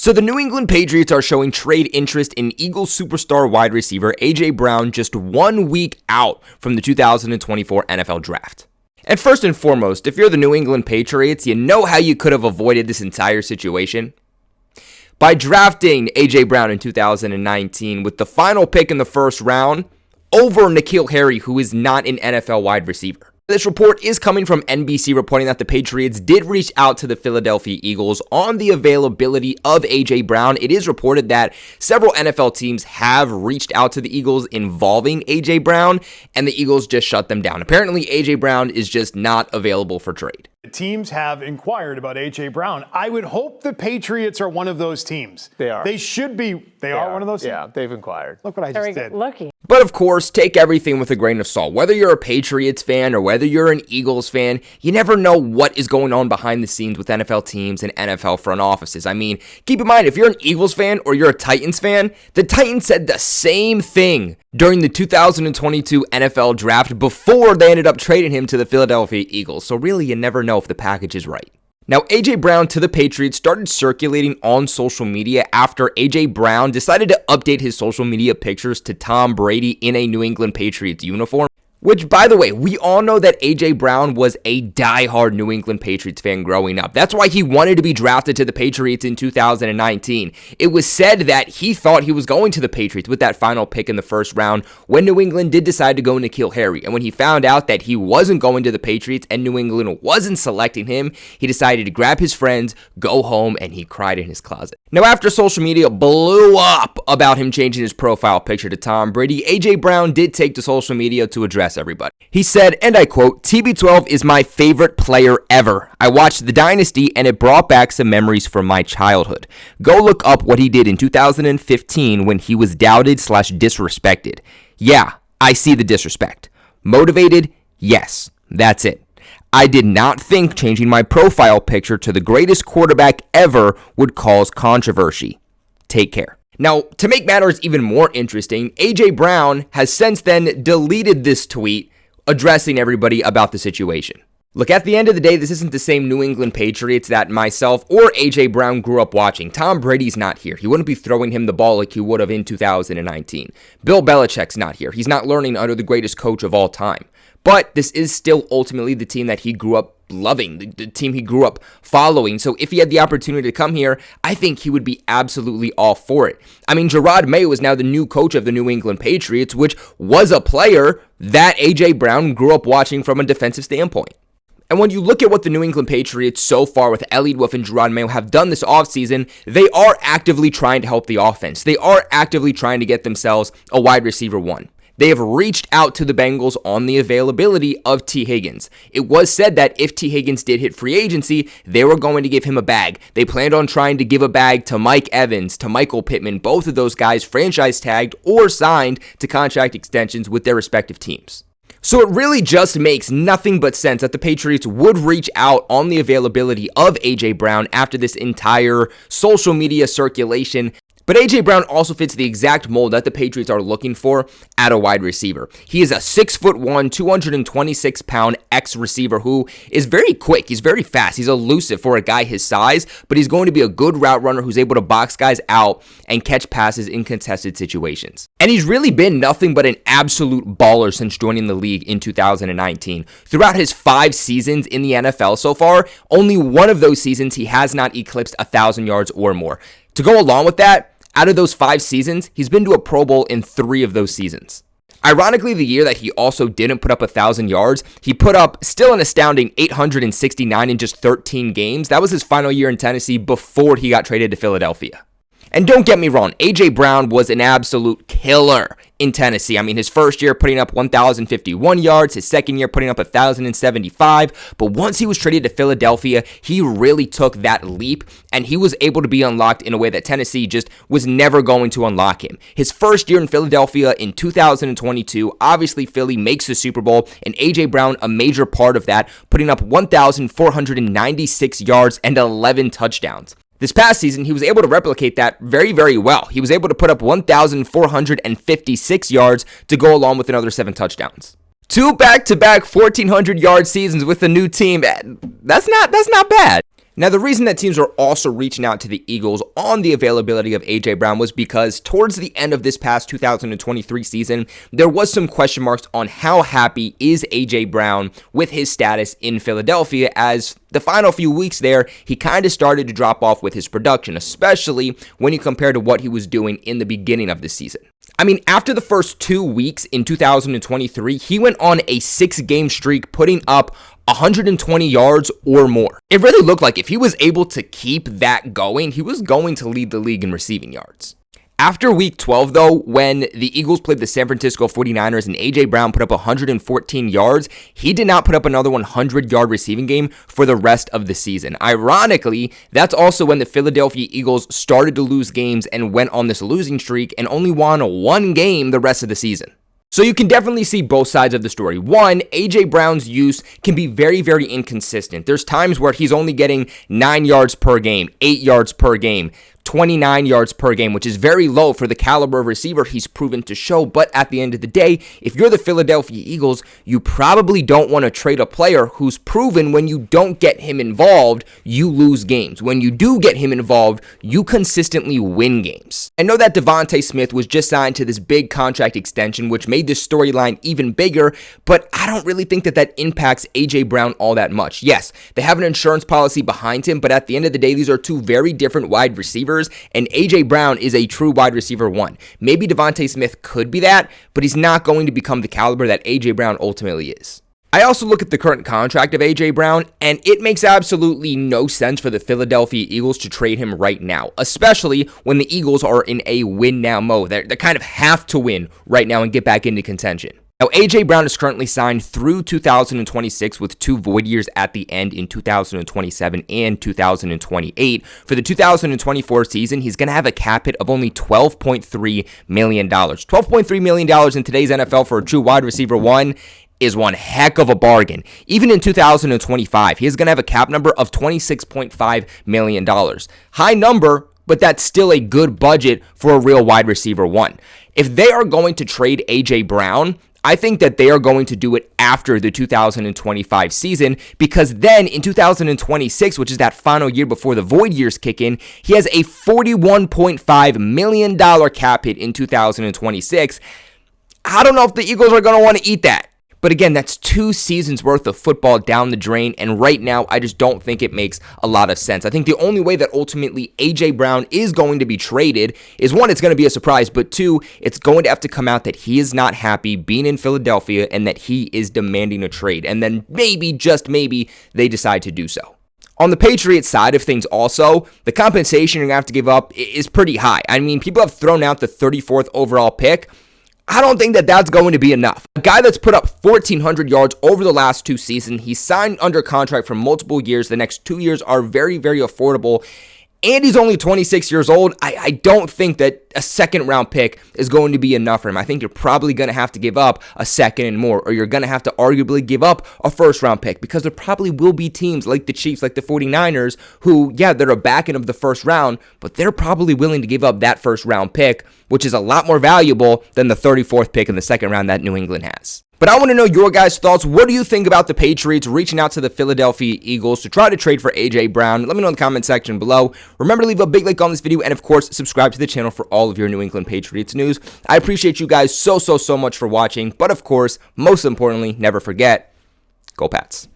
So the New England Patriots are showing trade interest in Eagles superstar wide receiver A.J. Brown just 1 week out from the 2024 NFL Draft. And first and foremost, if you're the New England Patriots, you know how you could have avoided this entire situation? By drafting A.J. Brown in 2019 with the final pick in the first round over N'Keal Harry, who is not an NFL wide receiver. This report is coming from NBC reporting that the Patriots did reach out to the Philadelphia Eagles on the availability of A.J. Brown. It is reported that several NFL teams have reached out to the Eagles involving A.J. Brown, and the Eagles just shut them down. Apparently, A.J. Brown is just not available for trade. Teams have inquired about A.J. Brown. I would hope the Patriots are one of those teams. They are. They should be. They are one of those teams? Yeah, they've inquired. Look what I just did. Lucky. But of course, take everything with a grain of salt. Whether you're a Patriots fan or whether you're an Eagles fan, you never know what is going on behind the scenes with NFL teams and NFL front offices. I mean, keep in mind, if you're an Eagles fan or you're a Titans fan, the Titans said the same thing during the 2022 NFL Draft before they ended up trading him to the Philadelphia Eagles. So really, you never know if the package is right. Now, A.J. Brown to the Patriots started circulating on social media after A.J. Brown decided to update his social media pictures to Tom Brady in a New England Patriots uniform. Which, by the way, we all know that A.J. Brown was a diehard New England Patriots fan growing up. That's why he wanted to be drafted to the Patriots in 2019. It was said that he thought he was going to the Patriots with that final pick in the first round when New England did decide to go N'Keal Harry. And when he found out that he wasn't going to the Patriots and New England wasn't selecting him, he decided to grab his friends, go home, and he cried in his closet. Now, after social media blew up about him changing his profile picture to Tom Brady, A.J. Brown did take to social media to address everybody. He said, and I quote, "TB12 is my favorite player ever. I watched The Dynasty and it brought back some memories from my childhood. Go look up what he did in 2015 when he was doubted/disrespected. Yeah, I see the disrespect. Motivated? Yes, that's it. I did not think changing my profile picture to the greatest quarterback ever would cause controversy. Take care." Now, to make matters even more interesting, A.J. Brown has since then deleted this tweet addressing everybody about the situation. Look, at the end of the day, this isn't the same New England Patriots that myself or A.J. Brown grew up watching. Tom Brady's not here. He wouldn't be throwing him the ball like he would have in 2019. Bill Belichick's not here. He's not learning under the greatest coach of all time. But this is still ultimately the team that he grew up loving, the team he grew up following. So if he had the opportunity to come here, I think he would be absolutely all for it. I mean, Gerard Mayo is now the new coach of the New England Patriots, which was a player that A.J. Brown grew up watching from a defensive standpoint. And when you look at what the New England Patriots so far with Elliott Wolf and Gerard Mayo have done this offseason, they are actively trying to help the offense. They are actively trying to get themselves a wide receiver one. They have reached out to the Bengals on the availability of T. Higgins. It was said that if T. Higgins did hit free agency, they were going to give him a bag. They planned on trying to give a bag to Mike Evans, to Michael Pittman, both of those guys franchise tagged or signed to contract extensions with their respective teams. So it really just makes nothing but sense that the Patriots would reach out on the availability of A.J. Brown after this entire social media circulation. But A.J. Brown also fits the exact mold that the Patriots are looking for at a wide receiver. He is a 6'1", 226-pound ex-receiver who is very quick. He's very fast. He's elusive for a guy his size, but he's going to be a good route runner who's able to box guys out and catch passes in contested situations. And he's really been nothing but an absolute baller since joining the league in 2019. Throughout his 5 seasons in the NFL so far, only one of those seasons he has not eclipsed 1,000 yards or more. To go along with that, out of those 5 seasons, he's been to a Pro Bowl in 3 of those seasons. Ironically, the year that he also didn't put up 1,000 yards, he put up still an astounding 869 in just 13 games. That was his final year in Tennessee before he got traded to Philadelphia. And don't get me wrong, A.J. Brown was an absolute killer in Tennessee. I mean, his first year putting up 1,051 yards, his second year putting up 1,075. But once he was traded to Philadelphia, he really took that leap, and he was able to be unlocked in a way that Tennessee just was never going to unlock him. His first year in Philadelphia in 2022, obviously Philly makes the Super Bowl, and A.J. Brown a major part of that, putting up 1,496 yards and 11 touchdowns. This past season, he was able to replicate that very, very well. He was able to put up 1,456 yards to go along with another 7 touchdowns. 2 back-to-back 1,400-yard seasons with a new team. That's not bad. Now, the reason that teams are also reaching out to the Eagles on the availability of A.J. Brown was because towards the end of this past 2023 season, there was some question marks on how happy is A.J. Brown with his status in Philadelphia, as the final few weeks there, he kind of started to drop off with his production, especially when you compare to what he was doing in the beginning of the season. I mean, after the first 2 weeks in 2023, he went on a 6-game streak, putting up 120 yards or more. It really looked like if he was able to keep that going, he was going to lead the league in receiving yards. After week 12, though, when the Eagles played the San Francisco 49ers and A.J. Brown put up 114 yards, he did not put up another 100-yard receiving game for the rest of the season. Ironically, that's also when the Philadelphia Eagles started to lose games and went on this losing streak and only won 1 game the rest of the season. So you can definitely see both sides of the story. One, A.J. Brown's use can be very, very inconsistent. There's times where he's only getting 9 yards per game, 8 yards per game, 29 yards per game, which is very low for the caliber of receiver he's proven to show. But at the end of the day, if you're the Philadelphia Eagles, you probably don't want to trade a player who's proven when you don't get him involved, you lose games. When you do get him involved, you consistently win games. I know that Devontae Smith was just signed to this big contract extension, which made this storyline even bigger, but I don't really think that impacts A.J. Brown all that much. Yes, they have an insurance policy behind him, but at the end of the day, these are two very different wide receivers, and A.J. Brown is a true wide receiver 1. Maybe Devontae Smith could be that, but he's not going to become the caliber that A.J. Brown ultimately is. I also look at the current contract of A.J. Brown, and it makes absolutely no sense for the Philadelphia Eagles to trade him right now, especially when the Eagles are in a win-now mode. They kind of have to win right now and get back into contention. Now, A.J. Brown is currently signed through 2026 with 2 void years at the end in 2027 and 2028. For the 2024 season, he's going to have a cap hit of only $12.3 million. $12.3 million in today's NFL for a true wide receiver 1 is one heck of a bargain. Even in 2025, he's going to have a cap number of $26.5 million. High number, but that's still a good budget for a real wide receiver 1. If they are going to trade A.J. Brown, I think that they are going to do it after the 2025 season, because then in 2026, which is that final year before the void years kick in, he has a $41.5 million cap hit in 2026. I don't know if the Eagles are going to want to eat that. But again, that's 2 seasons worth of football down the drain, and right now, I just don't think it makes a lot of sense. I think the only way that ultimately A.J. Brown is going to be traded is, 1, it's going to be a surprise, but 2, it's going to have to come out that he is not happy being in Philadelphia and that he is demanding a trade, and then maybe, just maybe, they decide to do so. On the Patriots side of things also, the compensation you're going to have to give up is pretty high. I mean, people have thrown out the 34th overall pick. I don't think that that's going to be enough. A guy that's put up 1,400 yards over the last 2 seasons, he's signed under contract for multiple years. The next 2 years are very, very affordable. And he's only 26 years old. I don't think that a second-round pick is going to be enough for him. I think you're probably going to have to give up a second and more, or you're going to have to arguably give up a first-round pick, because there probably will be teams like the Chiefs, like the 49ers, who, yeah, they're a back end of the first round, but they're probably willing to give up that first-round pick, which is a lot more valuable than the 34th pick in the second round that New England has. But I want to know your guys' thoughts. What do you think about the Patriots reaching out to the Philadelphia Eagles to try to trade for A.J. Brown? Let me know in the comment section below. Remember to leave a big like on this video, and of course, subscribe to the channel for all of your New England Patriots news. I appreciate you guys so much for watching. But of course, most importantly, never forget, go Pats.